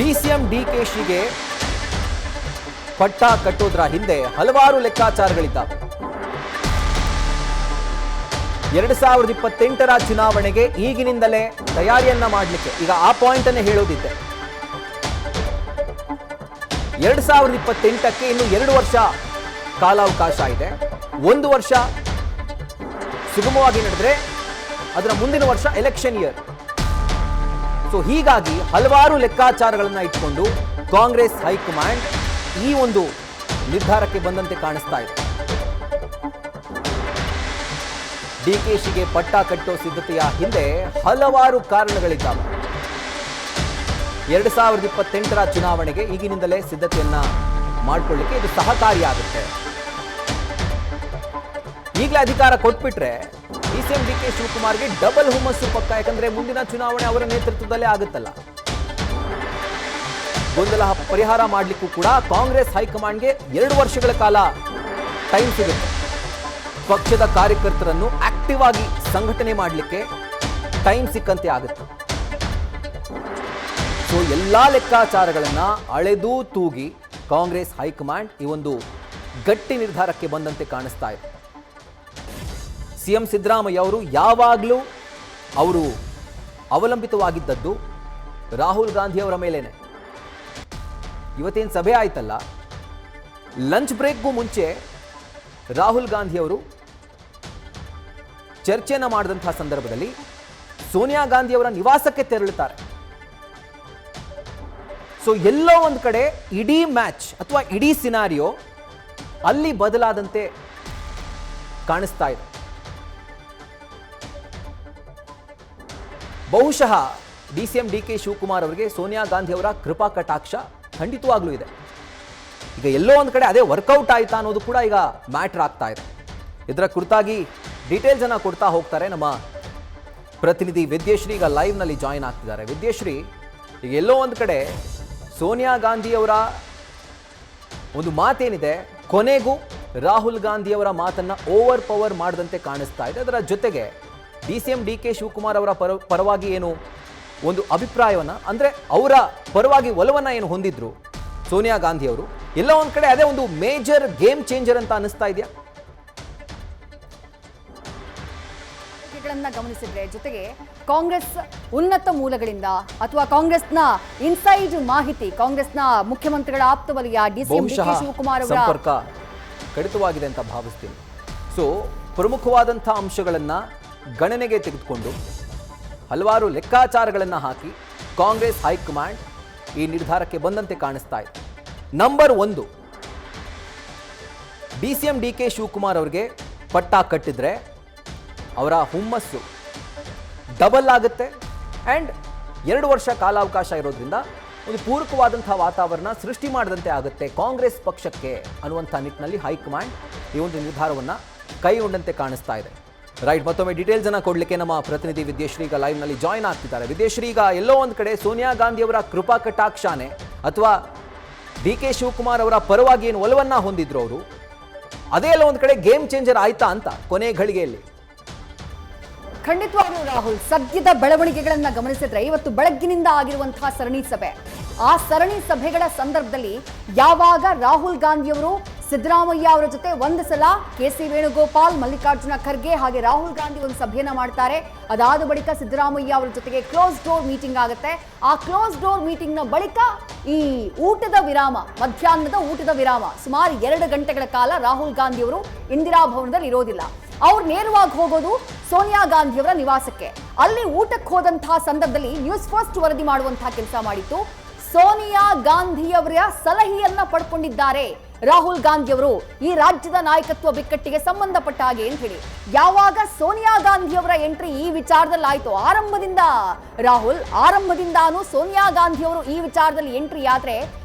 DCM ಡಿಕೆಶಿಗೆ ಪಟ್ಟ ಕಟ್ಟೋದ್ರ ಹಿಂದೆ ಹಲವಾರು ಲೆಕ್ಕಾಚಾರಗಳಿದ್ದಾವೆ. 2028ರ ಚುನಾವಣೆಗೆ ಈಗಿನಿಂದಲೇ ತಯಾರಿಯನ್ನ ಮಾಡಲಿಕ್ಕೆ ಈಗ ಆ ಪಾಯಿಂಟ್ ಅನ್ನೇ ಹೇಳೋದಿದ್ದೆ. 2028ಕ್ಕೆ ಇನ್ನು 2 ವರ್ಷ ಕಾಲಾವಕಾಶ ಇದೆ. 1 ವರ್ಷ ಸುಗಮವಾಗಿ ನಡೆದ್ರೆ ಅದರ ಮುಂದಿನ ವರ್ಷ ಎಲೆಕ್ಷನ್ ಇಯರ್. ಸೊ ಹೀಗಾಗಿ ಹಲವಾರು ಲೆಕ್ಕಾಚಾರಗಳನ್ನ ಇಟ್ಕೊಂಡು ಕಾಂಗ್ರೆಸ್ ಹೈಕಮಾಂಡ್ ಈ ಒಂದು ನಿರ್ಧಾರಕ್ಕೆ ಬಂದಂತೆ ಕಾಣಿಸ್ತಾ ಇದೆ. ಡಿಕೆಶಿಗೆ ಪಟ್ಟ ಕಟ್ಟೋ ಸಿದ್ಧತೆಯ ಹಿಂದೆ ಹಲವಾರು ಕಾರಣಗಳಿದ್ದಾವೆ. 2028ರ ಚುನಾವಣೆಗೆ ಈಗಿನಿಂದಲೇ ಸಿದ್ಧತೆಯನ್ನ ಮಾಡಿಕೊಳ್ಳಿಕ್ಕೆ ಇದು ಸಹಕಾರಿಯಾಗುತ್ತೆ. ಈಗಲೇ ಅಧಿಕಾರ ಕೊಟ್ಬಿಟ್ರೆ ಡಿಸಿಎಂ ಡಿಕೆ ಶಿವಕುಮಾರ್ಗೆ ಡಬಲ್ ಹುಮ್ಮಸ್ಸು ಪಕ್ಕ. ಯಾಕಂದ್ರೆ ಮುಂದಿನ ಚುನಾವಣೆ ಅವರ ನೇತೃತ್ವದಲ್ಲೇ ಆಗುತ್ತಲ್ಲ. ಗೊಂದಲ ಪರಿಹಾರ ಮಾಡಲಿಕ್ಕೂ ಕೂಡ ಕಾಂಗ್ರೆಸ್ ಹೈಕಮಾಂಡ್ಗೆ 2 ವರ್ಷಗಳ ಕಾಲ ಟೈಮ್ ಸಿಗುತ್ತೆ. ಪಕ್ಷದ ಕಾರ್ಯಕರ್ತರನ್ನು ಆಕ್ಟಿವ್ ಆಗಿ ಸಂಘಟನೆ ಮಾಡಲಿಕ್ಕೆ ಟೈಮ್ ಸಿಕ್ಕಂತೆ ಆಗುತ್ತೆ. ಸೊ ಎಲ್ಲಾ ಲೆಕ್ಕಾಚಾರಗಳನ್ನ ಅಳೆದು ತೂಗಿ ಕಾಂಗ್ರೆಸ್ ಹೈಕಮಾಂಡ್ ಈ ಒಂದು ಗಟ್ಟಿ ನಿರ್ಧಾರಕ್ಕೆ ಬಂದಂತೆ ಕಾಣಿಸ್ತಾ ಇದೆ. ಸಿಎಂ ಸಿದ್ದರಾಮಯ್ಯ ಅವರು ಯಾವಾಗಲೂ ಅವರು ಅವಲಂಬಿತವಾಗಿದ್ದದ್ದು ರಾಹುಲ್ ಗಾಂಧಿ ಅವರ ಮೇಲೇನೆ. ಇವತ್ತೇನು ಸಭೆ ಆಯ್ತಲ್ಲ, ಲಂಚ್ ಬ್ರೇಕ್ಗೂ ಮುಂಚೆ ರಾಹುಲ್ ಗಾಂಧಿ ಅವರು ಚರ್ಚೆಯನ್ನ ಮಾಡಿದಂತಹ ಸಂದರ್ಭದಲ್ಲಿ ಸೋನಿಯಾ ಗಾಂಧಿ ಅವರ ನಿವಾಸಕ್ಕೆ ತೆರಳುತ್ತಾರೆ. ಸೊ ಎಲ್ಲೋ ಒಂದು ಕಡೆ ಇಡೀ ಮ್ಯಾಚ್ ಅಥವಾ ಇಡೀ ಸಿನಾರಿಯೋ ಅಲ್ಲಿ ಬದಲಾದಂತೆ ಕಾಣಿಸ್ತಾ ಇದೆ. ಬಹುಶಃ ಡಿಸಿಎಂ ಡಿಕೆ ಶಿವಕುಮಾರ್ ಅವರಿಗೆ ಸೋನಿಯಾ ಗಾಂಧಿ ಅವರ ಕೃಪಾ ಕಟಾಕ್ಷ ಖಂಡಿತವಾಗ್ಲೂ ಇದೆ. ಈಗ ಎಲ್ಲೋ ಒಂದು ಕಡೆ ಅದೇ ವರ್ಕೌಟ್ ಆಯ್ತಾ ಅನ್ನೋದು ಕೂಡ ಈಗ ಮ್ಯಾಟರ್ ಆಗ್ತಾ ಇದೆ. ಇದರ ಕುರಿತಾಗಿ ಡೀಟೇಲ್ಸ್ ಅನ್ನ ಕೊಡ್ತಾ ಹೋಗ್ತಾರೆ ನಮ್ಮ ಪ್ರತಿನಿಧಿ ವಿದ್ಯಶ್ರೀ. ಈಗ ಲೈವ್ ನಲ್ಲಿ ಜಾಯಿನ್ ಆಗ್ತಿದ್ದಾರೆ. ವಿದ್ಯಶ್ರೀ, ಈಗ ಎಲ್ಲೋ ಒಂದು ಕಡೆ ಸೋನಿಯಾ ಗಾಂಧಿ ಅವರ ಒಂದು ಮಾತೇನಿದೆ, ಕೊನೆಗೂ ರಾಹುಲ್ ಗಾಂಧಿ ಅವರ ಮಾತನ್ನ ಓವರ್ ಪವರ್ ಮಾಡದಂತೆ ಕಾಣಿಸ್ತಾ ಇದೆ. ಅದರ ಜೊತೆಗೆ ಡಿಸಿಎಂ ಡಿಕೆ ಶಿವಕುಮಾರ್ ಅವರ ಪರವಾಗಿ ಏನು ಒಂದು ಅಭಿಪ್ರಾಯವನ್ನ, ಅಂದ್ರೆ ಅವರ ಪರವಾಗಿ ಒಲವನ್ನ ಏನು ಹೊಂದಿದ್ರು ಸೋನಿಯಾ ಗಾಂಧಿ ಅವರು, ಎಲ್ಲ ಒಂದ್ ಕಡೆ ಅದೇ ಒಂದು ಮೇಜರ್ ಗೇಮ್ ಚೇಂಜರ್ ಅಂತ ಅನಿಸ್ತಾ ಇದೆಯಾ? ಗಮನಿಸಿದ್ರೆ ಜೊತೆಗೆ ಕಾಂಗ್ರೆಸ್ ಉನ್ನತ ಮೂಲಗಳಿಂದ ಅಥವಾ ಕಾಂಗ್ರೆಸ್ನ ಇನ್ಸೈಡ್ ಮಾಹಿತಿ, ಕಾಂಗ್ರೆಸ್ನ ಮುಖ್ಯಮಂತ್ರಿಗಳ ಆಪ್ತ ವಲಯ ಡಿಸಿಎಂ ಡಿಕೆ ಶಿವಕುಮಾರ್ ಅವರ ಸಂಪರ್ಕ ಕಡಿತವಾಗಿದೆ ಅಂತ ಭಾವಿಸ್ತೀನಿ. ಸೊ ಪ್ರಮುಖವಾದಂತಹ ಅಂಶಗಳನ್ನ ಗಣನೆಗೆ ತೆಗೆದುಕೊಂಡು ಹಲವಾರು ಲೆಕ್ಕಾಚಾರಗಳನ್ನ ಹಾಕಿ ಕಾಂಗ್ರೆಸ್ ಹೈಕಮಾಂಡ್ ಈ ನಿರ್ಧಾರಕ್ಕೆ ಬಂದಂತೆ ಕಾಣಿಸ್ತಾ ಇದೆ. ನಂಬರ್ 1, ಡಿಸಿಎಂ ಡಿಕೆ ಶಿವಕುಮಾರ್ ಅವರಿಗೆ ಪಟ್ಟ ಕಟ್ಟಿದ್ರೆ ಅವರ ಹುಮ್ಮಸ್ಸು ಡಬಲ್ ಆಗುತ್ತೆ. ಆ್ಯಂಡ್ 2 ವರ್ಷ ಕಾಲಾವಕಾಶ ಇರೋದ್ರಿಂದ ಒಂದು ಪೂರಕವಾದಂತಹ ವಾತಾವರಣ ಸೃಷ್ಟಿ ಮಾಡದಂತೆ ಆಗುತ್ತೆ ಕಾಂಗ್ರೆಸ್ ಪಕ್ಷಕ್ಕೆ ಅನ್ನುವಂಥ ನಿಟ್ಟಿನಲ್ಲಿ ಹೈಕಮಾಂಡ್ ಈ ಒಂದು ನಿರ್ಧಾರವನ್ನು ಕೈಗೊಂಡಂತೆ ಕಾಣಿಸ್ತಾ ಇದೆ. ರೈಟ್, ಮತ್ತೊಮ್ಮೆ ಡೀಟೇಲ್ಸ್ ಅನ್ನ ಕೊಡ್ಲಿಕ್ಕೆ ನಮ್ಮ ಪ್ರತಿನಿಧಿ ವಿದ್ಯಶ್ರೀ ಈಗ ಲೈವ್ ನಲ್ಲಿ ಜಾಯಿನ್ ಆಗ್ತಿದ್ದಾರೆ. ವಿದ್ಯಶ್ರೀ, ಈಗ ಎಲ್ಲೋ ಒಂದು ಕಡೆ ಸೋನಿಯಾ ಗಾಂಧಿ ಅವರ ಕೃಪಾ ಕಟಾಕ್ಷಾನೆ ಅಥವಾ ಡಿಕೆ ಶಿವಕುಮಾರ್ ಅವರ ಪರವಾಗಿ ಏನು ಒಲವನ್ನ ಹೊಂದಿದ್ರು ಅವರು, ಅದೇ ಎಲ್ಲ ಒಂದು ಕಡೆ ಗೇಮ್ ಚೇಂಜರ್ ಆಯ್ತಾ ಅಂತ ಕೊನೆ ಘಳಿಗೆಯಲ್ಲಿ? ಖಂಡಿತವಾಗ್ಲೂ ರಾಹುಲ್, ಸದ್ಯದ ಬೆಳವಣಿಗೆಗಳನ್ನ ಗಮನಿಸಿದ್ರೆ ಇವತ್ತು ಬೆಳಗ್ಗಿನಿಂದ ಆಗಿರುವಂತಹ ಸರಣಿ ಸಭೆ, ಆ ಸರಣಿ ಸಭೆಗಳ ಸಂದರ್ಭದಲ್ಲಿ ಯಾವಾಗ ರಾಹುಲ್ ಗಾಂಧಿಯವರು ಸಿದ್ದರಾಮಯ್ಯ ಅವರ ಜೊತೆ ಒಂದು ಸಲ ಕೆ.ಸಿ. ವೇಣುಗೋಪಾಲ್, ಮಲ್ಲಿಕಾರ್ಜುನ ಖರ್ಗೆ ಹಾಗೆ ರಾಹುಲ್ ಗಾಂಧಿ ಒಂದು ಸಭೆಯನ್ನ ಮಾಡ್ತಾರೆ. ಅದಾದ ಬಳಿಕ ಸಿದ್ದರಾಮಯ್ಯ ಅವರ ಜೊತೆಗೆ ಕ್ಲೋಸ್ ಡೋರ್ ಮೀಟಿಂಗ್ ಆಗುತ್ತೆ. ಆ ಕ್ಲೋಸ್ ಡೋರ್ ಮೀಟಿಂಗ್ ನ ಬಳಿಕ ಈ ಊಟದ ವಿರಾಮ, ಮಧ್ಯಾಹ್ನದ ಊಟದ ವಿರಾಮ ಸುಮಾರು 2 ಗಂಟೆಗಳ ಕಾಲ ರಾಹುಲ್ ಗಾಂಧಿ ಅವರು ಇಂದಿರಾ ಭವನದಲ್ಲಿ ಇರೋದಿಲ್ಲ. ಅವ್ರು ನೇರವಾಗಿ ಹೋಗೋದು ಸೋನಿಯಾ ಗಾಂಧಿಯವರ ನಿವಾಸಕ್ಕೆ. ಅಲ್ಲಿ ಊಟಕ್ಕೆ ಹೋದಂತಹ ಸಂದರ್ಭದಲ್ಲಿ ನ್ಯೂಸ್ ಫಸ್ಟ್ ವರದಿ ಮಾಡುವಂತಹ ಕೆಲಸ ಮಾಡಿತ್ತು. ಸೋನಿಯಾ ಗಾಂಧಿಯವರ ಸಲಹೆಯನ್ನ ಪಡ್ಕೊಂಡಿದ್ದಾರೆ ರಾಹುಲ್ ಗಾಂಧಿಯವರು ಈ ರಾಜ್ಯದ ನಾಯಕತ್ವ ಬಿಕ್ಕಟ್ಟಿಗೆ ಸಂಬಂಧಪಟ್ಟ ಹಾಗೆ ಅಂತ ಹೇಳಿ. ಯಾವಾಗ ಸೋನಿಯಾ ಗಾಂಧಿಯವರ ಎಂಟ್ರಿ ಈ ವಿಚಾರದಲ್ಲಿ ಆಯ್ತು, ಆರಂಭದಿಂದಾನು ಸೋನಿಯಾ ಗಾಂಧಿಯವರು ಈ ವಿಚಾರದಲ್ಲಿ ಎಂಟ್ರಿ ಆದ್ರೆ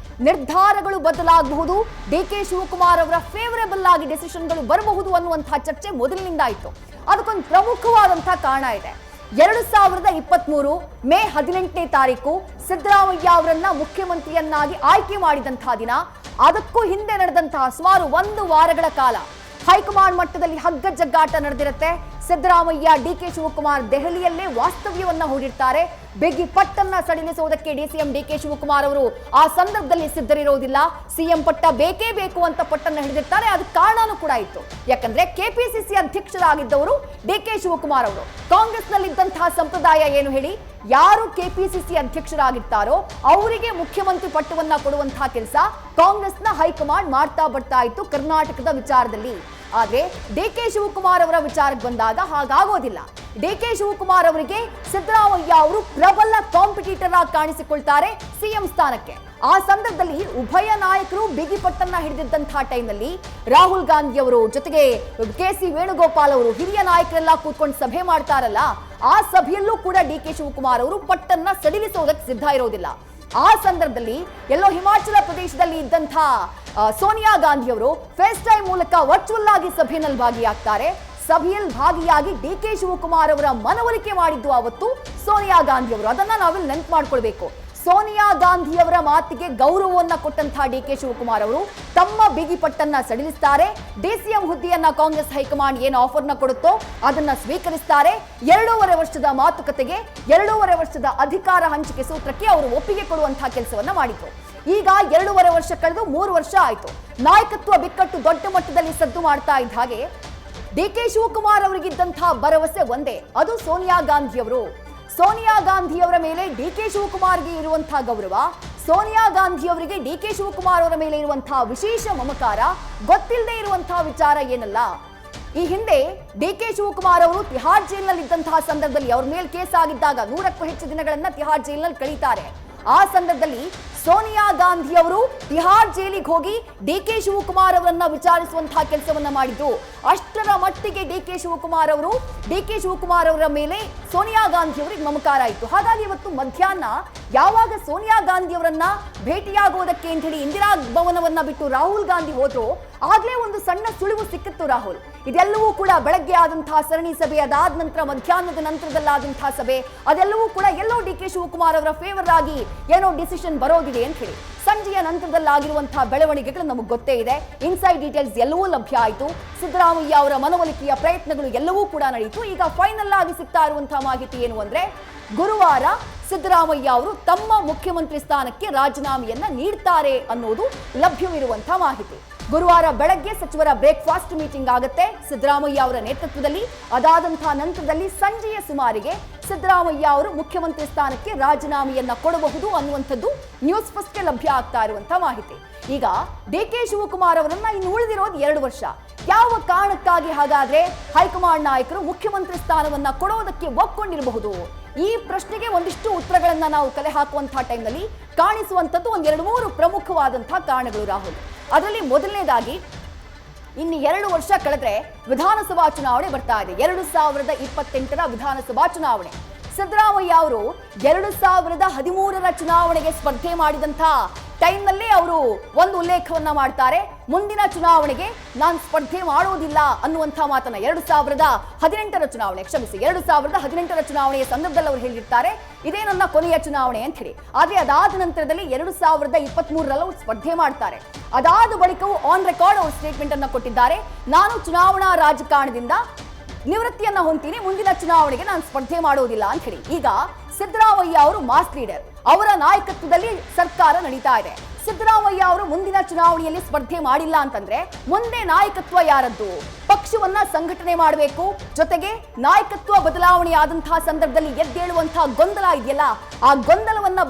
ನಿರ್ಧಾರಗಳು ಬದಲಾಗಬಹುದು, ಡಿಕೆ ಶಿವಕುಮಾರ್ ಅವರ ಫೇವರೇಬಲ್ ಆಗಿ ಡಿಸಿಷನ್ಗಳು ಬರಬಹುದು ಅನ್ನುವಂತಹ ಚರ್ಚೆ ಮೊದಲಿನಿಂದ ಆಯ್ತು. ಅದಕ್ಕೊಂದು ಪ್ರಮುಖವಾದಂತಹ ಕಾರಣ ಇದೆ. 2023 ಮೇ 18ನೇ ತಾರೀಕು ಸಿದ್ದರಾಮಯ್ಯ ಅವರನ್ನ ಮುಖ್ಯಮಂತ್ರಿಯನ್ನಾಗಿ ಆಯ್ಕೆ ಮಾಡಿದಂತಹ ದಿನ. ಅದಕ್ಕೂ ಹಿಂದೆ ನಡೆದಂತಹ ಸುಮಾರು 1 ವಾರಗಳ ಕಾಲ ಹೈಕಮಾಂಡ್ ಮಟ್ಟದಲ್ಲಿ ಹಗ್ಗ ಜಗ್ಗಾಟ ನಡೆದಿರುತ್ತೆ. ಸಿದ್ದರಾಮಯ್ಯ, ಡಿಕೆ ಶಿವಕುಮಾರ್ ದೆಹಲಿಯಲ್ಲೇ ವಾಸ್ತವ್ಯವನ್ನ ಹೂಡಿರ್ತಾರೆ. ಬೆಗಿ ಪಟ್ಟನ್ನ ಸಡಿಲಿಸುವುದಕ್ಕೆ ಡಿಸಿಎಂ ಡಿಕೆ ಶಿವಕುಮಾರ್ ಅವರು ಆ ಸಂದರ್ಭದಲ್ಲಿ ಸಿದ್ಧರಿರೋದಿಲ್ಲ. ಸಿಎಂ ಪಟ್ಟ ಬೇಕೇ ಬೇಕು ಅಂತ ಪಟ್ಟನ್ನ ಹಿಡಿದಿರ್ತಾರೆ. ಅದಕ್ಕೆ ಕಾರಣನೂ ಕೂಡ ಇತ್ತು. ಯಾಕಂದ್ರೆ ಕೆಪಿಸಿಸಿ ಅಧ್ಯಕ್ಷರಾಗಿದ್ದವರು ಡಿಕೆ ಶಿವಕುಮಾರ್ ಅವರು. ಕಾಂಗ್ರೆಸ್ನಲ್ಲಿದ್ದಂತಹ ಸಂಪ್ರದಾಯ ಏನು ಹೇಳಿ, ಯಾರು ಕೆಪಿಸಿಸಿ ಅಧ್ಯಕ್ಷರಾಗಿರ್ತಾರೋ ಅವರಿಗೆ ಮುಖ್ಯಮಂತ್ರಿ ಪಟ್ಟವನ್ನ ಕೊಡುವಂತಹ ಕೆಲಸ ಕಾಂಗ್ರೆಸ್ನ ಹೈಕಮಾಂಡ್ ಮಾಡ್ತಾ ಬರ್ತಾ ಇತ್ತು ಕರ್ನಾಟಕದ ವಿಚಾರದಲ್ಲಿ. ಆದ್ರೆ ಡಿಕೆ ಶಿವಕುಮಾರ್ ಅವರ ವಿಚಾರಕ್ಕೆ ಬಂದಾಗ ಹಾಗಾಗೋದಿಲ್ಲ. ಡಿಕೆ ಶಿವಕುಮಾರ್ ಅವರಿಗೆ ಸಿದ್ದರಾಮಯ್ಯ ಅವರು ಪ್ರಬಲ ಕಾಂಪಿಟೀಟರ್ ಆಗಿ ಕಾಣಿಸಿಕೊಳ್ತಾರೆ ಸಿಎಂ ಸ್ಥಾನಕ್ಕೆ. ಆ ಸಂದರ್ಭದಲ್ಲಿ ಉಭಯ ನಾಯಕರು ಬಿಗಿ ಪಟ್ಟನ್ನ ಹಿಡಿದಿದ್ದಂತಹ ಟೈಮ್ನಲ್ಲಿ ರಾಹುಲ್ ಗಾಂಧಿ ಅವರು ಜೊತೆಗೆ ಕೆ.ಸಿ. ವೇಣುಗೋಪಾಲ್ ಅವರು ಹಿರಿಯ ನಾಯಕರೆಲ್ಲ ಕೂತ್ಕೊಂಡು ಸಭೆ ಮಾಡ್ತಾರಲ್ಲ, ಆ ಸಭೆಯಲ್ಲೂ ಕೂಡ ಡಿಕೆ ಶಿವಕುಮಾರ್ ಅವರು ಪಟ್ಟನ್ನ ಸಡಿಲಿಸೋದಕ್ಕೆ ಸಿದ್ಧ ಇರೋದಿಲ್ಲ. ಆ ಸಂದರ್ಭದಲ್ಲಿ ಎಲ್ಲೋ ಹಿಮಾಚಲ ಪ್ರದೇಶದಲ್ಲಿ ಇದ್ದಂತಹ ಸೋನಿಯಾ ಗಾಂಧಿ ಅವರು ಫೇಸ್ ಟೈಮ್ ಮೂಲಕ ವರ್ಚುವಲ್ ಆಗಿ ಸಭೆಯಲ್ಲಿ ಭಾಗಿಯಾಗ್ತಾರೆ. ಸಭೆಯಲ್ಲಿ ಭಾಗಿಯಾಗಿ ಡಿಕೆ ಶಿವಕುಮಾರ್ ಅವರ ಮನವೊಲಿಕೆ ಮಾಡಿದ್ದು ಅವತ್ತು ಸೋನಿಯಾ ಗಾಂಧಿ ಅವರು. ಅದನ್ನ ನಾವಿಲ್ಲಿ ನೆನಪು ಮಾಡ್ಕೊಳ್ಬೇಕು. ಸೋನಿಯಾ ಗಾಂಧಿ ಅವರ ಮಾತಿಗೆ ಗೌರವವನ್ನ ಕೊಟ್ಟಂತಹ ಡಿಕೆ ಶಿವಕುಮಾರ್ ಅವರು ತಮ್ಮ ಬಿಗಿ ಪಟ್ಟನ್ನ ಸಡಿಲಿಸ್ತಾರೆ. ಡಿಸಿಎಂ ಹುದ್ದೆಯನ್ನ ಕಾಂಗ್ರೆಸ್ ಹೈಕಮಾಂಡ್ ಏನು ಆಫರ್ನ ಕೊಡುತ್ತೋ ಅದನ್ನ ಸ್ವೀಕರಿಸ್ತಾರೆ. 2.5 ವರ್ಷದ ಮಾತುಕತೆಗೆ 2.5 ವರ್ಷದ ಅಧಿಕಾರ ಹಂಚಿಕೆ ಸೂತ್ರಕ್ಕೆ ಅವರು ಒಪ್ಪಿಗೆ ಕೊಡುವಂತಹ ಕೆಲಸವನ್ನ ಮಾಡಿದ್ರು. ಈಗ 2.5 ವರ್ಷ ಕಳೆದು 3 ವರ್ಷ ಆಯ್ತು. ನಾಯಕತ್ವ ಬಿಕ್ಕಟ್ಟು ದೊಡ್ಡ ಮಟ್ಟದಲ್ಲಿ ಸದ್ದು ಮಾಡ್ತಾ ಇದ್ದ ಹಾಗೆ ಡಿಕೆ ಶಿವಕುಮಾರ್ ಅವರಿಗಿದ್ದಂತಹ ಭರವಸೆ ಒಂದೇ, ಅದು ಸೋನಿಯಾ ಗಾಂಧಿ ಅವರು. ಸೋನಿಯಾ ಗಾಂಧಿ ಅವರ ಮೇಲೆ ಡಿಕೆ ಶಿವಕುಮಾರ್ಗೆ ಇರುವಂತಹ ಗೌರವ, ಸೋನಿಯಾ ಗಾಂಧಿ ಅವರಿಗೆ ಡಿಕೆ ಶಿವಕುಮಾರ್ ಅವರ ಮೇಲೆ ಇರುವಂತಹ ವಿಶೇಷ ಮಮಕಾರ ಗೊತ್ತಿಲ್ಲದೆ ಇರುವಂತಹ ವಿಚಾರ ಏನಲ್ಲ. ಈ ಹಿಂದೆ ಡಿಕೆ ಶಿವಕುಮಾರ್ ಅವರು ತಿಹಾರ್ ಜೈಲಿನಲ್ಲಿ ಇದ್ದಂತಹ ಸಂದರ್ಭದಲ್ಲಿ ಅವ್ರ ಮೇಲೆ ಕೇಸ್ ಆಗಿದ್ದಾಗ 100ಕ್ಕೂ ಹೆಚ್ಚು ದಿನಗಳನ್ನ ತಿಹಾರ್ ಜೈಲಿನಲ್ಲಿ ಕಳೀತಾರೆ. ಆ ಸಂದರ್ಭದಲ್ಲಿ ಸೋನಿಯಾ ಗಾಂಧಿ ಅವರು ತಿಹಾರ್ ಜೈಲಿಗೆ ಹೋಗಿ ಡಿಕೆ ಶಿವಕುಮಾರ್ ಅವರನ್ನ ವಿಚಾರಿಸುವಂತಹ ಕೆಲಸವನ್ನ ಮಾಡಿದ್ರು. ಅಷ್ಟರ ಮಟ್ಟಿಗೆ ಡಿಕೆ ಶಿವಕುಮಾರ್ ಅವರ ಮೇಲೆ ಸೋನಿಯಾ ಗಾಂಧಿ ಅವರಿಗೆ ಮಮಕಾರ ಇತ್ತು. ಹಾಗಾಗಿ ಇವತ್ತು ಮಧ್ಯಾಹ್ನ ಯಾವಾಗ ಸೋನಿಯಾ ಗಾಂಧಿ ಅವರನ್ನ ಭೇಟಿಯಾಗುವುದಕ್ಕೆ ಅಂತ ಹೇಳಿ ಇಂದಿರಾ ಭವನವನ್ನ ಬಿಟ್ಟು ರಾಹುಲ್ ಗಾಂಧಿ ಹೋದ್ರು, ಆಗ್ಲೇ ಒಂದು ಸಣ್ಣ ಸುಳಿವು ಸಿಕ್ಕಿತ್ತು ರಾಹುಲ್. ಇದೆಲ್ಲವೂ ಕೂಡ ಬೆಳಗ್ಗೆ ಆದಂತಹ ಸರಣಿ ಸಭೆ, ಅದಾದ ನಂತರ ಮಧ್ಯಾಹ್ನದ ನಂತರದಲ್ಲಾದಂತಹ ಸಭೆ, ಅದೆಲ್ಲವೂ ಕೂಡ ಎಲ್ಲೋ ಡಿಕೆ ಶಿವಕುಮಾರ್ ಅವರ ಫೇವರ್ ಆಗಿ ಏನೋ ಡಿಸಿಷನ್ ಬರೋದಿದೆ ಅಂತ ಹೇಳಿ ಸಂಜೆಯ ನಂತರದಲ್ಲಾಗಿರುವಂತಹ ಬೆಳವಣಿಗೆಗಳು ನಮಗೆ ಗೊತ್ತೇ ಇದೆ. ಇನ್ಸೈಡ್ ಡೀಟೇಲ್ಸ್ ಎಲ್ಲವೂ ಲಭ್ಯ ಆಯಿತು. ಸಿದ್ದರಾಮಯ್ಯ ಅವರ ಮನವೊಲಿಕೆಯ ಪ್ರಯತ್ನಗಳು ಎಲ್ಲವೂ ಕೂಡ ನಡೆಯಿತು. ಈಗ ಫೈನಲ್ ಆಗಿ ಸಿಗ್ತಾ ಇರುವಂತಹ ಮಾಹಿತಿ ಏನು ಅಂದ್ರೆ, ಗುರುವಾರ ಸಿದ್ದರಾಮಯ್ಯ ಅವರು ತಮ್ಮ ಮುಖ್ಯಮಂತ್ರಿ ಸ್ಥಾನಕ್ಕೆ ರಾಜೀನಾಮೆಯನ್ನ ನೀಡ್ತಾರೆ ಅನ್ನೋದು ಲಭ್ಯವಿರುವಂತಹ ಮಾಹಿತಿ. ಗುರುವಾರ ಬೆಳಗ್ಗೆ ಸಚಿವರ ಬ್ರೇಕ್ಫಾಸ್ಟ್ ಮೀಟಿಂಗ್ ಆಗುತ್ತೆ ಸಿದ್ದರಾಮಯ್ಯ ಅವರ ನೇತೃತ್ವದಲ್ಲಿ. ಅದಾದಂತಹ ನಂತರದಲ್ಲಿ ಸಂಜೆಯ ಸುಮಾರಿಗೆ ಸಿದ್ದರಾಮಯ್ಯ ಅವರು ಮುಖ್ಯಮಂತ್ರಿ ಸ್ಥಾನಕ್ಕೆ ರಾಜೀನಾಮೆಯನ್ನ ಕೊಡಬಹುದು ಅನ್ನುವಂಥದ್ದು ನ್ಯೂಸ್ ಫಸ್ಟ್ಗೆ ಲಭ್ಯ ಆಗ್ತಾ ಇರುವಂತಹ ಮಾಹಿತಿ. ಈಗ ಡಿಕೆ ಶಿವಕುಮಾರ್ ಅವರನ್ನ ಇನ್ನು ಉಳಿದಿರೋದು 2 ವರ್ಷ. ಯಾವ ಕಾರಣಕ್ಕಾಗಿ ಹಾಗಾದ್ರೆ ಹೈಕಮಾಂಡ್ ನಾಯಕರು ಮುಖ್ಯಮಂತ್ರಿ ಸ್ಥಾನವನ್ನ ಕೊಡೋದಕ್ಕೆ ಒಪ್ಕೊಂಡಿರಬಹುದು? ಈ ಪ್ರಶ್ನೆಗೆ ಒಂದಿಷ್ಟು ಉತ್ತರಗಳನ್ನ ನಾವು ಕಲೆ ಹಾಕುವಂತಹ ಟೈಮ್ನಲ್ಲಿ ಕಾಣಿಸುವಂಥದ್ದು 2-3 ಪ್ರಮುಖವಾದಂತಹ ಕಾರಣಗಳು ರಾಹುಲ್. ಅದರಲ್ಲಿ ಮೊದಲನೇದಾಗಿ, ಇನ್ನು 2 ವರ್ಷ ಕಳೆದ್ರೆ ವಿಧಾನಸಭಾ ಚುನಾವಣೆ ಬರ್ತಾ ಇದೆ. 2028ರ ವಿಧಾನಸಭಾ ಚುನಾವಣೆ. ಸಿದ್ದರಾಮಯ್ಯ ಅವರು 2013ರ ಚುನಾವಣೆಗೆ ಸ್ಪರ್ಧೆ ಮಾಡಿದಂತಹ ಟೈಮ್ನಲ್ಲಿ ಅವರು ಒಂದು ಉಲ್ಲೇಖವನ್ನ ಮಾಡ್ತಾರೆ, ಮುಂದಿನ ಚುನಾವಣೆಗೆ ನಾನು ಸ್ಪರ್ಧೆ ಮಾಡೋದಿಲ್ಲ ಅನ್ನುವಂಥ ಮಾತನ್ನ 2018ರ ಚುನಾವಣೆ 2018ರ ಚುನಾವಣೆಯ ಸಂದರ್ಭದಲ್ಲಿ ಅವರು ಹೇಳಿರ್ತಾರೆ, ಇದೇ ನನ್ನ ಕೊನೆಯ ಚುನಾವಣೆ ಅಂತ ಹೇಳಿ. ಆದ್ರೆ ಅದಾದ ನಂತರದಲ್ಲಿ 2023ರಲ್ಲಿ ಸ್ಪರ್ಧೆ ಮಾಡ್ತಾರೆ. ಅದಾದ ಬಳಿಕವೂ ಆನ್ ರೆಕಾರ್ಡ್ ಅವರು ಸ್ಟೇಟ್ಮೆಂಟ್ ಅನ್ನ ಕೊಟ್ಟಿದ್ದಾರೆ, ನಾನು ಚುನಾವಣಾ ರಾಜಕಾರಣದಿಂದ ನಿವೃತ್ತಿಯನ್ನ ಹೊಂತೀನಿ, ಮುಂದಿನ ಚುನಾವಣೆಗೆ ನಾನು ಸ್ಪರ್ಧೆ ಮಾಡೋದಿಲ್ಲ ಅಂತ ಹೇಳಿ. ಈಗ ಸಿದ್ದರಾಮಯ್ಯ ಅವರು ಮಾಸ್ ಲೀಡರ್, ಅವರ ನಾಯಕತ್ವದಲ್ಲಿ ಸರ್ಕಾರ ನಡೀತಾ ಇದೆ. ಸಿದ್ದರಾಮಯ್ಯ ಅವರು ಮುಂದಿನ ಚುನಾವಣೆಯಲ್ಲಿ ಸ್ಪರ್ಧೆ ಮಾಡಿಲ್ಲ ಅಂತಂದ್ರೆ ಮುಂದೆ ನಾಯಕತ್ವ ಯಾರದ್ದು? ಪಕ್ಷವನ್ನ ಸಂಘಟನೆ ಮಾಡಬೇಕು. ಜೊತೆಗೆ ನಾಯಕತ್ವ ಬದಲಾವಣೆ ಆದಂತಹ ಸಂದರ್ಭದಲ್ಲಿ ಎದ್ದೇಳುವಂತಹ ಗೊಂದಲ ಇದೆಯಲ್ಲ, ಆ ಗೊಂದಲವನ್ನ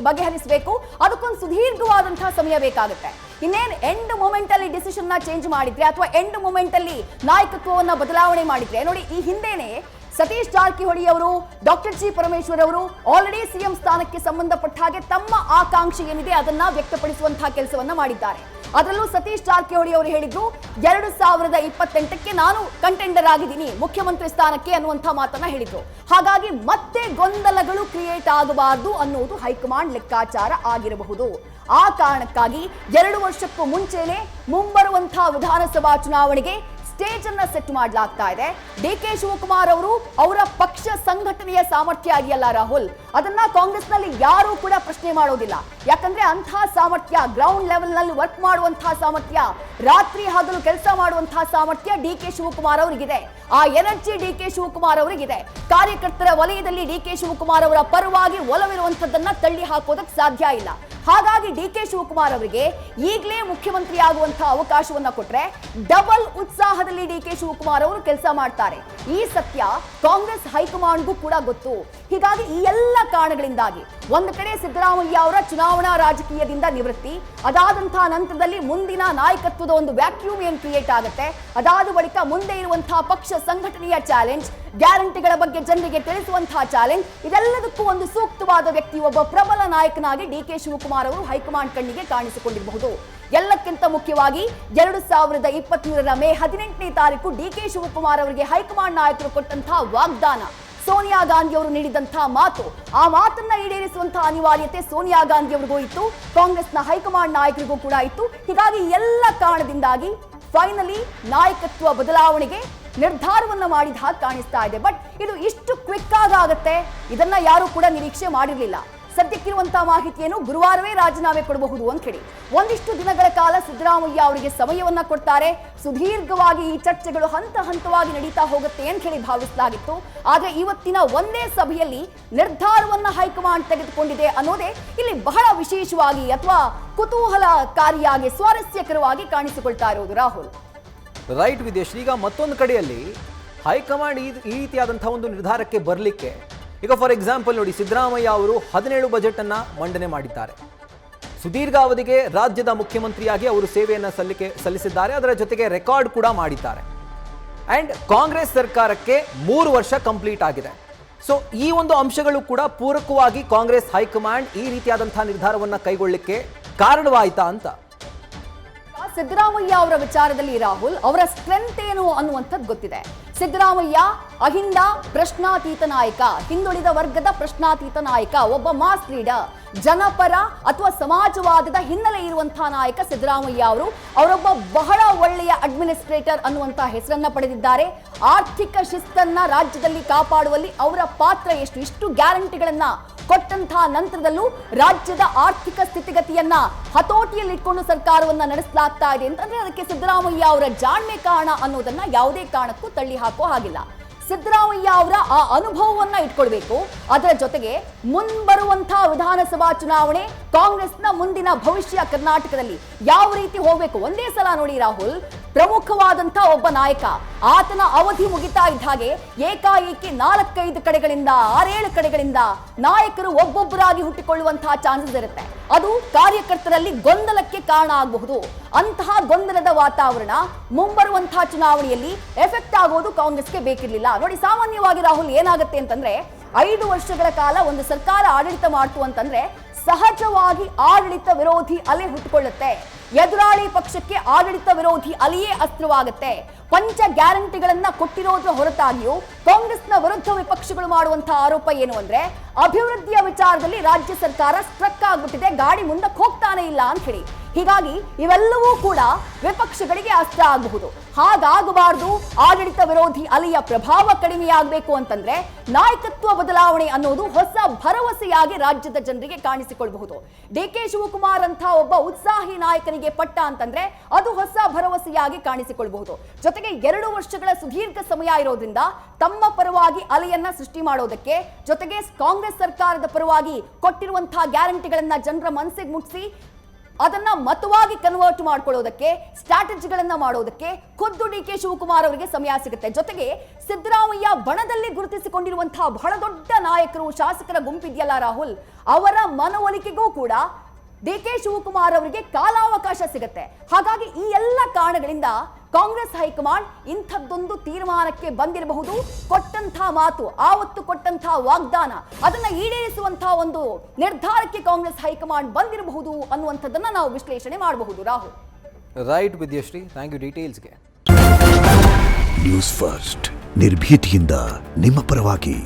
ಬಗೆಹರಿಸಬೇಕು. ಅದಕ್ಕೊಂದು ಸುದೀರ್ಘವಾದಂತಹ ಸಮಯ ಬೇಕಾಗುತ್ತೆ. ಇನ್ನೇನು ಎಂಡ್ ಮೂಮೆಂಟ್ ಅಲ್ಲಿ ಡಿಸಿಷನ್ ನ ಚೇಂಜ್ ಮಾಡಿದ್ರೆ ಅಥವಾ ಎಂಡ್ ಮೂಮೆಂಟ್ ಅಲ್ಲಿ ನಾಯಕತ್ವವನ್ನ ಬದಲಾವಣೆ ಮಾಡಿದ್ರೆ, ನೋಡಿ ಈ ಹಿಂದೆನೆ ಸತೀಶ್ ಜಾರಕಿಹೊಳಿ ಅವರು, ಡಾಕ್ಟರ್ ಜಿ ಪರಮೇಶ್ವರ್ ಅವರು ಆಲ್ರೆಡಿ ಸಿಎಂ ಸ್ಥಾನಕ್ಕೆ ಸಂಬಂಧಪಟ್ಟ ಹಾಗೆ ತಮ್ಮ ಆಕಾಂಕ್ಷೆ ಏನಿದೆ ಅದನ್ನ ವ್ಯಕ್ತಪಡಿಸುವಂತಹ ಕೆಲಸವನ್ನ ಮಾಡಿದ್ದಾರೆ. ಅದರಲ್ಲೂ ಸತೀಶ್ ಜಾರಕಿಹೊಳಿ ಅವರು ಹೇಳಿದ್ರು 2028ಕ್ಕೆ ನಾನು ಕಂಟೆಂಡರ್ ಆಗಿದ್ದೀನಿ ಮುಖ್ಯಮಂತ್ರಿ ಸ್ಥಾನಕ್ಕೆ ಅನ್ನುವಂಥ ಮಾತನ್ನ ಹೇಳಿದ್ರು. ಹಾಗಾಗಿ ಮತ್ತೆ ಗೊಂದಲಗಳು ಕ್ರಿಯೇಟ್ ಆಗಬಾರದು ಅನ್ನೋದು ಹೈಕಮಾಂಡ್ ಲೆಕ್ಕಾಚಾರ ಆಗಿರಬಹುದು. ಆ ಕಾರಣಕ್ಕಾಗಿ 2 ವರ್ಷಕ್ಕೂ ಮುಂಚೆನೆ ಮುಂಬರುವಂತಹ ವಿಧಾನಸಭಾ ಚುನಾವಣೆಗೆ ಸ್ಟೇಜ್ ಅನ್ನ ಸೆಟ್ ಮಾಡಲಾಗ್ತಾ ಇದೆ. ಡಿ.ಕೆ. ಶಿವಕುಮಾರ್ ಅವರು ಅವರ ಪಕ್ಷ ಸಂಘಟನೆಯ ಸಾಮರ್ಥ್ಯ ಇದೆಯಲ್ಲ ರಾಹುಲ್, ಅದನ್ನ ಕಾಂಗ್ರೆಸ್ನಲ್ಲಿ ಯಾರೂ ಕೂಡ ಪ್ರಶ್ನೆ ಮಾಡೋದಿಲ್ಲ. ಯಾಕಂದ್ರೆ ಅಂತಹ ಸಾಮರ್ಥ್ಯ, ಗ್ರೌಂಡ್ ಲೆವೆಲ್ ನಲ್ಲಿ ವರ್ಕ್ ಮಾಡುವಂತಹ ಸಾಮರ್ಥ್ಯ, ರಾತ್ರಿ ಹಗಲು ಕೆಲಸ ಮಾಡುವಂತಹ ಸಾಮರ್ಥ್ಯ ಡಿ.ಕೆ. ಶಿವಕುಮಾರ್ ಅವರಿಗಿದೆ. ಆ ಎನರ್ಜಿ ಡಿ.ಕೆ. ಶಿವಕುಮಾರ್ ಅವರಿಗಿದೆ. ಕಾರ್ಯಕರ್ತರ ವಲಯದಲ್ಲಿ ಡಿ.ಕೆ. ಶಿವಕುಮಾರ್ ಅವರ ಪರವಾಗಿ ಒಲವಿರುವಂತದ್ದನ್ನ ತಳ್ಳಿ ಹಾಕೋದಕ್ಕೆ ಸಾಧ್ಯ ಇಲ್ಲ. ಹಾಗಾಗಿ ಡಿ.ಕೆ. ಶಿವಕುಮಾರ್ ಅವರಿಗೆ ಈಗಲೇ ಮುಖ್ಯಮಂತ್ರಿ ಆಗುವಂತಹ ಅವಕಾಶವನ್ನ ಕೊಟ್ರೆ ಡಬಲ್ ಉತ್ಸಾಹದಲ್ಲಿ ಡಿ.ಕೆ. ಶಿವಕುಮಾರ್ ಅವರು ಕೆಲಸ ಮಾಡ್ತಾರೆ. ಈ ಸತ್ಯ ಕಾಂಗ್ರೆಸ್ ಹೈಕಮಾಂಡ್ಗೂ ಕೂಡ ಗೊತ್ತು. ಹೀಗಾಗಿ ಈ ಎಲ್ಲ ಕಾರಣಗಳಿಂದಾಗಿ ಒಂದು ಕಡೆ ಸಿದ್ದರಾಮಯ್ಯ ಅವರ ಚುನಾವಣಾ ರಾಜಕೀಯದಿಂದ ನಿವೃತ್ತಿ, ಅದಾದಂತಹ ನಂತರದಲ್ಲಿ ಮುಂದಿನ ನಾಯಕತ್ವದ ಒಂದು ವ್ಯಾಕ್ಯೂಮ್ ಏನ್ ಕ್ರಿಯೇಟ್ ಆಗುತ್ತೆ, ಅದಾದ ಬಳಿಕ ಮುಂದೆ ಇರುವಂತಹ ಪಕ್ಷ ಸಂಘಟನೆಯ ಚಾಲೆಂಜ್, ಗ್ಯಾರಂಟಿಗಳ ಬಗ್ಗೆ ಜನರಿಗೆ ತಿಳಿಸುವಂತಹ ಚಾಲೆಂಜ್, ಇದೆಲ್ಲದಕ್ಕೂ ಒಂದು ಸೂಕ್ತವಾದ ವ್ಯಕ್ತಿ, ಒಬ್ಬ ಪ್ರಬಲ ನಾಯಕನಾಗಿ ಡಿ.ಕೆ. ಶಿವಕುಮಾರ್ ಅವರು ಹೈಕಮಾಂಡ್ ಕಣ್ಣಿಗೆ ಕಾಣಿಸಿಕೊಂಡಿರಬಹುದು. ಎಲ್ಲಕ್ಕಿಂತ ಮುಖ್ಯವಾಗಿ 2023 ಮೇ 18ನೇ ತಾರೀಕು ಡಿ.ಕೆ. ಶಿವಕುಮಾರ್ ಅವರಿಗೆ ಹೈಕಮಾಂಡ್ ನಾಯಕರು ಕೊಟ್ಟಂತಹ ವಾಗ್ದಾನ, ಸೋನಿಯಾ ಗಾಂಧಿ ಅವರು ನೀಡಿದಂತಹ ಮಾತು, ಆ ಮಾತನ್ನ ಈಡೇರಿಸುವಂತಹ ಅನಿವಾರ್ಯತೆ ಸೋನಿಯಾ ಗಾಂಧಿ ಅವರಿಗೂ ಇತ್ತು, ಕಾಂಗ್ರೆಸ್ನ ಹೈಕಮಾಂಡ್ ನಾಯಕರಿಗೂ ಕೂಡ ಇತ್ತು. ಹೀಗಾಗಿ ಎಲ್ಲ ಕಾರಣದಿಂದಾಗಿ ಫೈನಲಿ ನಾಯಕತ್ವ ಬದಲಾವಣೆಗೆ ನಿರ್ಧಾರವನ್ನ ಮಾಡಿದ ಹಾಗೆ ಕಾಣಿಸ್ತಾ ಇದೆ. ಬಟ್ ಇದು ಇಷ್ಟು ಕ್ವಿಕ್ ಆಗತ್ತೆ, ಇದನ್ನ ಯಾರು ಕೂಡ ನಿರೀಕ್ಷೆ ಮಾಡಿರಲಿಲ್ಲ. ಸದ್ಯಕ್ಕಿರುವಂತಹ ಮಾಹಿತಿಯನ್ನು ಗುರುವಾರವೇ ರಾಜೀನಾಮೆ ಕೊಡಬಹುದು ಅಂತ ಹೇಳಿ ಒಂದಿಷ್ಟು ದಿನಗಳ ಕಾಲ ಸಿದ್ದರಾಮಯ್ಯ ಅವರಿಗೆ ಸಮಯವನ್ನ ಕೊಡ್ತಾರೆ. ಸುದೀರ್ಘವಾಗಿ ಈ ಚರ್ಚೆಗಳು ಹಂತ ಹಂತವಾಗಿ ನಡೀತಾ ಹೋಗುತ್ತೆ ಅಂತ ಹೇಳಿ ಭಾವಿಸಲಾಗಿತ್ತು. ಆದ್ರೆ ಇವತ್ತಿನ ಒಂದೇ ಸಭೆಯಲ್ಲಿ ನಿರ್ಧಾರವನ್ನ ಹೈಕಮಾಂಡ್ ತೆಗೆದುಕೊಂಡಿದೆ ಅನ್ನೋದೇ ಇಲ್ಲಿ ಬಹಳ ವಿಶೇಷವಾಗಿ ಅಥವಾ ಕುತೂಹಲಕಾರಿಯಾಗಿ ಸ್ವಾರಸ್ಯಕರವಾಗಿ ಕಾಣಿಸಿಕೊಳ್ತಾ ಇರೋದು ರಾಹುಲ್. ರೈಟ್ ವಿದೇಶ್, ಈಗ ಮತ್ತೊಂದು ಕಡೆಯಲ್ಲಿ ಹೈಕಮಾಂಡ್ ಈ ರೀತಿಯಾದಂತಹ ಒಂದು ನಿರ್ಧಾರಕ್ಕೆ ಬರಲಿಕ್ಕೆ, ಈಗ ಫಾರ್ ಎಕ್ಸಾಂಪಲ್ ನೋಡಿ, ಸಿದ್ದರಾಮಯ್ಯ ಅವರು 17 ಬಜೆಟ್ ಅನ್ನ ಮಂಡನೆ ಮಾಡಿದ್ದಾರೆ. ಸುದೀರ್ಘ ಅವಧಿಗೆ ರಾಜ್ಯದ ಮುಖ್ಯಮಂತ್ರಿಯಾಗಿ ಅವರು ಸೇವೆಯನ್ನು ಸಲ್ಲಿಸಿದ್ದಾರೆ. ಅದರ ಜೊತೆಗೆ ರೆಕಾರ್ಡ್ ಕೂಡ ಮಾಡಿದ್ದಾರೆ. ಅಂಡ್ ಕಾಂಗ್ರೆಸ್ ಸರ್ಕಾರಕ್ಕೆ 3 ವರ್ಷ ಕಂಪ್ಲೀಟ್ ಆಗಿದೆ. ಸೊ ಈ ಒಂದು ಅಂಶಗಳು ಕೂಡ ಪೂರಕವಾಗಿ ಕಾಂಗ್ರೆಸ್ ಹೈಕಮಾಂಡ್ ಈ ರೀತಿಯಾದಂತಹ ನಿರ್ಧಾರವನ್ನ ಕೈಗೊಳ್ಳಲಿಕ್ಕೆ ಕಾರಣವಾಯಿತಾ ಅಂತ. ಸಿದ್ದರಾಮಯ್ಯ ಅವರ ವಿಚಾರದಲ್ಲಿ ರಾಹುಲ್ ಅವರ ಸ್ಟ್ರೆಂತ್ ಏನು ಅನ್ನುವಂಥದ್ದು ಗೊತ್ತಿದೆ. ಸಿದ್ದರಾಮಯ್ಯ ಅಹಿಂದ ಪ್ರಶ್ನಾತೀತ ನಾಯಕ, ಹಿಂದುಳಿದ ವರ್ಗದ ಪ್ರಶ್ನಾತೀತ ನಾಯಕ, ಒಬ್ಬ ಮಾಸ್ ಲೀಡರ್, ಜನಪರ ಅಥವಾ ಸಮಾಜವಾದದ ಹಿನ್ನೆಲೆ ಇರುವಂತಹ ನಾಯಕ ಸಿದ್ದರಾಮಯ್ಯ ಅವರು. ಅವರೊಬ್ಬ ಬಹಳ ಒಳ್ಳೆಯ ಅಡ್ಮಿನಿಸ್ಟ್ರೇಟರ್ ಅನ್ನುವಂತಹ ಹೆಸರನ್ನ ಪಡೆದಿದ್ದಾರೆ. ಆರ್ಥಿಕ ಶಿಸ್ತನ್ನ ರಾಜ್ಯದಲ್ಲಿ ಕಾಪಾಡುವಲ್ಲಿ ಅವರ ಪಾತ್ರ ಎಷ್ಟು, ಇಷ್ಟು ಗ್ಯಾರಂಟಿಗಳನ್ನ ಕೊಟ್ಟಂತಹ ನಂತರದಲ್ಲೂ ರಾಜ್ಯದ ಆರ್ಥಿಕ ಸ್ಥಿತಿಗತಿಯನ್ನ ಹತೋಟಿಯಲ್ಲಿಟ್ಕೊಂಡು ಸರ್ಕಾರವನ್ನ ನಡೆಸಲಾಗ್ತಾ ಇದೆ ಅಂತಂದ್ರೆ ಅದಕ್ಕೆ ಸಿದ್ದರಾಮಯ್ಯ ಅವರ ಜಾಣ್ಮೆ ಕಾರಣ ಅನ್ನೋದನ್ನ ಯಾವುದೇ ಕಾರಣಕ್ಕೂ ತಳ್ಳಿ ಹಾಕೋ ಹಾಗಿಲ್ಲ. ಸಿದ್ದರಾಮಯ್ಯ ಅವರ ಆ ಅನುಭವವನ್ನ ಇಟ್ಕೊಳ್ಬೇಕು. ಅದರ ಜೊತೆಗೆ ಮುಂಬರುವಂತಹ ವಿಧಾನಸಭಾ ಚುನಾವಣೆ, ಕಾಂಗ್ರೆಸ್ನ ಮುಂದಿನ ಭವಿಷ್ಯ ಕರ್ನಾಟಕದಲ್ಲಿ ಯಾವ ರೀತಿ ಹೋಗ್ಬೇಕು. ಒಂದೇ ಸಲ ನೋಡಿ ರಾಹುಲ್, ಪ್ರಮುಖವಾದಂತಹ ಒಬ್ಬ ನಾಯಕ, ಆತನ ಅವಧಿ ಮುಗಿತಾ ಇದ್ದ ಹಾಗೆ ಏಕಾಏಕಿ 4-5 ಕಡೆಗಳಿಂದ 6-7 ಕಡೆಗಳಿಂದ ನಾಯಕರು ಒಬ್ಬೊಬ್ಬರಾಗಿ ಹುಟ್ಟಿಕೊಳ್ಳುವಂತಹ ಚಾನ್ಸಸ್ ಇರುತ್ತೆ. ಅದು ಕಾರ್ಯಕರ್ತರಲ್ಲಿ ಗೊಂದಲಕ್ಕೆ ಕಾರಣ ಆಗಬಹುದು. ಅಂತಹ ಗೊಂದಲದ ವಾತಾವರಣ ಮುಂಬರುವಂತಹ ಚುನಾವಣೆಯಲ್ಲಿ ಎಫೆಕ್ಟ್ ಆಗೋದು ಕಾಂಗ್ರೆಸ್ಗೆ ಬೇಕಿರಲಿಲ್ಲ. ನೋಡಿ, ಸಾಮಾನ್ಯವಾಗಿ ರಾಹುಲ್ ಏನಾಗುತ್ತೆ ಅಂತಂದ್ರೆ 5 ವರ್ಷಗಳ ಕಾಲ ಒಂದು ಸರ್ಕಾರ ಆಡಳಿತ ಮಾಡ್ತು ಅಂತಂದ್ರೆ ಸಹಜವಾಗಿ ಆಡಳಿತ ವಿರೋಧಿ ಅಲೆ ಹುಟ್ಟುಕೊಳ್ಳುತ್ತೆ. ಎದುರಾಳಿ ಪಕ್ಷಕ್ಕೆ ಆಡಳಿತ ವಿರೋಧಿ ಅಲೆಯೇ ಅಸ್ತ್ರವಾಗುತ್ತೆ. ಪಂಚ ಗ್ಯಾರಂಟಿಗಳನ್ನ ಕೊಟ್ಟಿರೋದ್ರ ಹೊರತಾಗಿಯೂ ಕಾಂಗ್ರೆಸ್ನ ವಿರುದ್ಧ ವಿಪಕ್ಷಗಳು ಮಾಡುವಂತಹ ಆರೋಪ ಏನು ಅಂದ್ರೆ ಅಭಿವೃದ್ಧಿಯ ವಿಚಾರದಲ್ಲಿ ರಾಜ್ಯ ಸರ್ಕಾರ ಸ್ಟ್ರಕ್ ಆಗ್ಬಿಟ್ಟಿದೆ, ಗಾಡಿ ಮುಂದಕ್ಕೆ ಹೋಗ್ತಾನೆ ಇಲ್ಲ ಅಂತ ಹೇಳಿ. ಹೀಗಾಗಿ ಇವೆಲ್ಲವೂ ಕೂಡ ವಿಪಕ್ಷಗಳಿಗೆ ಅಸ್ತ್ರ ಆಗಬಹುದು. ಹಾಗಾಗಬಾರದು. ಆಡಳಿತ ವಿರೋಧಿ ಅಲೆಯ ಪ್ರಭಾವ ಕಡಿಮೆಯಾಗಬೇಕು ಅಂತಂದ್ರೆ ನಾಯಕತ್ವ ಬದಲಾವಣೆ ಅನ್ನೋದು ಹೊಸ ಭರವಸೆಯಾಗಿ ರಾಜ್ಯದ ಜನರಿಗೆ ಕಾಣಿಸಿಕೊಳ್ಳಬಹುದು. ಡಿ.ಕೆ. ಶಿವಕುಮಾರ್ ಅಂತ ಒಬ್ಬ ಉತ್ಸಾಹಿ ನಾಯಕನಿಗೆ ಪಟ್ಟ ಅಂತಂದ್ರೆ ಅದು ಹೊಸ ಭರವಸೆಯಾಗಿ ಕಾಣಿಸಿಕೊಳ್ಳಬಹುದು. ಜೊತೆಗೆ 2 ವರ್ಷಗಳ ಸುದೀರ್ಘ ಸಮಯ ಇರೋದ್ರಿಂದ ತಮ್ಮ ಪರವಾಗಿ ಅಲೆಯನ್ನ ಸೃಷ್ಟಿ ಮಾಡೋದಕ್ಕೆ, ಜೊತೆಗೆ ಕಾಂಗ್ರೆಸ್ ಸರ್ಕಾರದ ಪರವಾಗಿ ಕೊಟ್ಟಿರುವಂತಹ ಗ್ಯಾರಂಟಿಗಳನ್ನ ಜನರ ಮನಸ್ಸಿಗೆ ಮುಟ್ಟಿಸಿ ಅದನ್ನ ಮತವಾಗಿ ಕನ್ವರ್ಟ್ ಮಾಡ್ಕೊಳ್ಳೋದಕ್ಕೆ, ಸ್ಟ್ರಾಟಜಿಗಳನ್ನ ಮಾಡೋದಕ್ಕೆ ಖುದ್ದು ಡಿ.ಕೆ. ಶಿವಕುಮಾರ್ ಅವರಿಗೆ ಸಮಯ ಸಿಗುತ್ತೆ. ಜೊತೆಗೆ ಸಿದ್ದರಾಮಯ್ಯ ಬಣದಲ್ಲಿ ಗುರುತಿಸಿಕೊಂಡಿರುವಂತಹ ಬಹಳ ದೊಡ್ಡ ನಾಯಕರು, ಶಾಸಕರ ಗುಂಪಿದೆಯಲ್ಲ ರಾಹುಲ್, ಅವರ ಮನವೊಲಿಕೆಗೂ ಕೂಡ ಡಿ.ಕೆ. ಶಿವಕುಮಾರ್ ಅವರಿಗೆ ಕಾಲಾವಕಾಶ ಸಿಗುತ್ತೆ. ಹಾಗಾಗಿ ಈ ಎಲ್ಲ ಕಾರಣಗಳಿಂದ ಕಾಂಗ್ರೆಸ್ ಹೈಕಮಾಂಡ್ ಇಂಥದ್ದೊಂದು ತೀರ್ಮಾನಕ್ಕೆ ಬಂದಿರಬಹುದು. ಕೊಟ್ಟಂತಹ ಮಾತು, ಆವತ್ತು ಕೊಟ್ಟಂತಹ ವಾಗ್ದಾನ, ಅದನ್ನ ಈಡೇರಿಸುವಂತಹ ಒಂದು ನಿರ್ಧಾರಕ್ಕೆ ಕಾಂಗ್ರೆಸ್ ಹೈಕಮಾಂಡ್ ಬಂದಿರಬಹುದು ಅನ್ನುವಂಥದ್ದನ್ನ ನಾವು ವಿಶ್ಲೇಷಣೆ ಮಾಡಬಹುದು. Rahul. Right Vidyashree, thank you ಡೀಟೇಲ್ಸ್ಗೆ. ನ್ಯೂಸ್ ಫಸ್ಟ್, ನಿರ್ಭೀತಿಯಿಂದ ನಿಮ್ಮ ಪರವಾಗಿ.